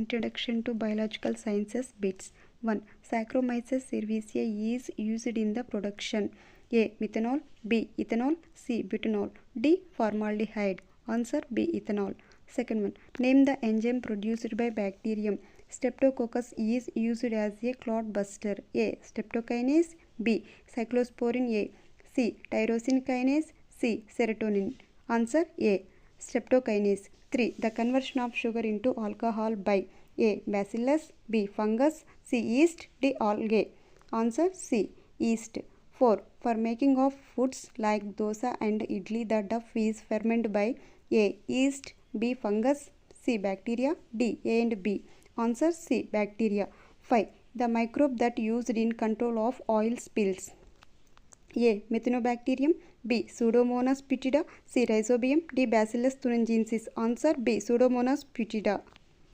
Introduction to Biological Sciences bits. 1. Saccharomyces cerevisiae is used in the production A. Methanol, B. Ethanol, C. Butanol, D. Formaldehyde. Answer B. Ethanol. Second one. Name the enzyme produced by bacterium. Streptococcus is used as a clot buster. A. Streptokinase, B. Cyclosporin A, C. Tyrosine kinase, C. Serotonin. Answer A. Streptokinase. 3. The conversion of sugar into alcohol by A. Bacillus, B. Fungus, C. Yeast, D. Algae. Answer C. Yeast. 4. For making of foods like dosa and idli, the dough is fermented by A. Yeast, B. Fungus, C. Bacteria, D. A and B. Answer C. Bacteria. 5. The microbe that used in control of oil spills. A. Methanobacterium, B. Pseudomonas putida, C. Rhizobium, D. Bacillus thuringiensis. Answer B. Pseudomonas putida.